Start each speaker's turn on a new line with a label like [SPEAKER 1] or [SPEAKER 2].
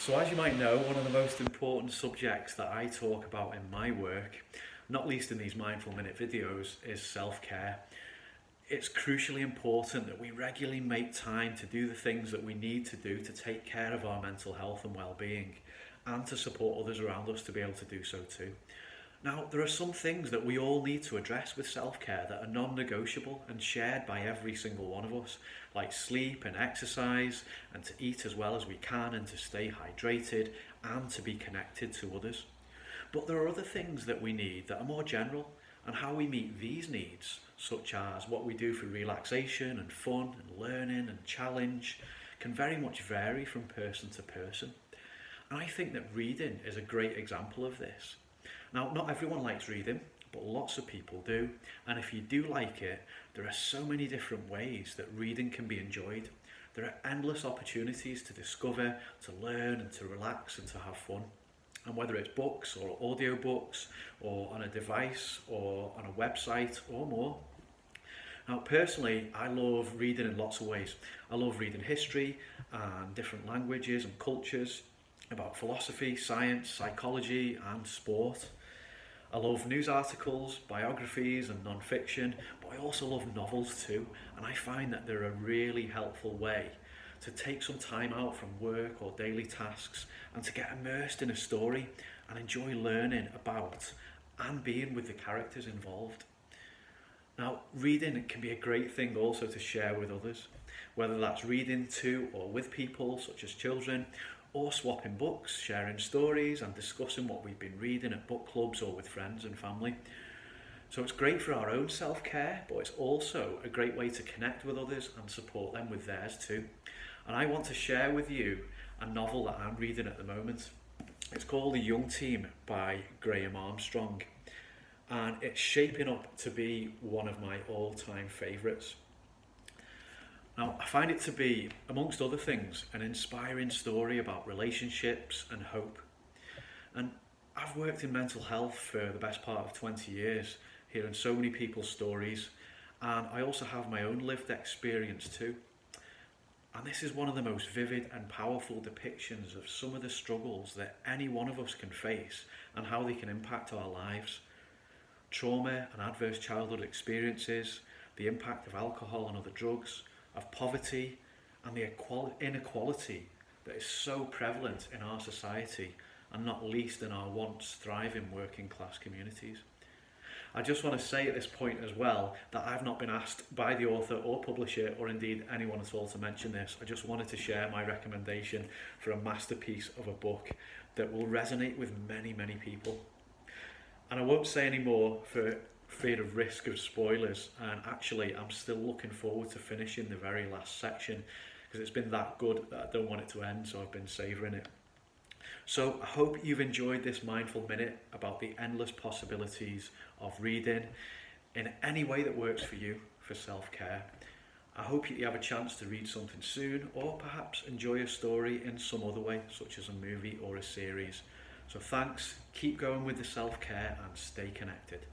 [SPEAKER 1] So as you might know, one of the most important subjects that I talk about in my work, not least in these Mindful Minute videos, is self-care. It's crucially important that we regularly make time to do the things that we need to do to take care of our mental health and well-being, and to support others around us to be able to do so too. Now, there are some things that we all need to address with self-care that are non-negotiable and shared by every single one of us, like sleep and exercise, and to eat as well as we can, and to stay hydrated, and to be connected to others. But there are other things that we need that are more general, and how we meet these needs, such as what we do for relaxation and fun and learning and challenge, can very much vary from person to person. And I think that reading is a great example of this. Now, not everyone likes reading, but lots of people do. And if you do like it, there are so many different ways that reading can be enjoyed. There are endless opportunities to discover, to learn, and to relax and to have fun. And whether it's books or audiobooks, or on a device, or on a website, or more. Now, personally, I love reading in lots of ways. I love reading history and different languages and cultures, about philosophy, science, psychology, and sport. I love news articles, biographies, and non-fiction, but I also love novels too, and I find that they're a really helpful way to take some time out from work or daily tasks and to get immersed in a story and enjoy learning about and being with the characters involved. Now, reading can be a great thing also to share with others, whether that's reading to or with people such as children, or swapping books, sharing stories and discussing what we've been reading at book clubs or with friends and family. So it's great for our own self-care, but it's also a great way to connect with others and support them with theirs too. And I want to share with you a novel that I'm reading at the moment. It's called The Young Team by Graham Armstrong, and it's shaping up to be one of my all-time favourites. Now, I find it to be, amongst other things, an inspiring story about relationships and hope. And I've worked in mental health for the best part of 20 years, hearing so many people's stories, and I also have my own lived experience too. And this is one of the most vivid and powerful depictions of some of the struggles that any one of us can face and how they can impact our lives. Trauma and adverse childhood experiences, the impact of alcohol and other drugs, of poverty, and the inequality that is so prevalent in our society, and not least in our once thriving working class communities. I just want to say at this point as well that I've not been asked by the author or publisher, or indeed anyone at all, to mention this. I just wanted to share my recommendation for a masterpiece of a book that will resonate with many, many people. And I won't say any more for fear of risk of spoilers, and actually I'm still looking forward to finishing the very last section because it's been that good that I don't want it to end, so I've been savouring it. So I hope you've enjoyed this Mindful Minute about the endless possibilities of reading in any way that works for you for self-care. I hope you have a chance to read something soon, or perhaps enjoy a story in some other way, such as a movie or a series. So thanks, keep going with the self-care and stay connected.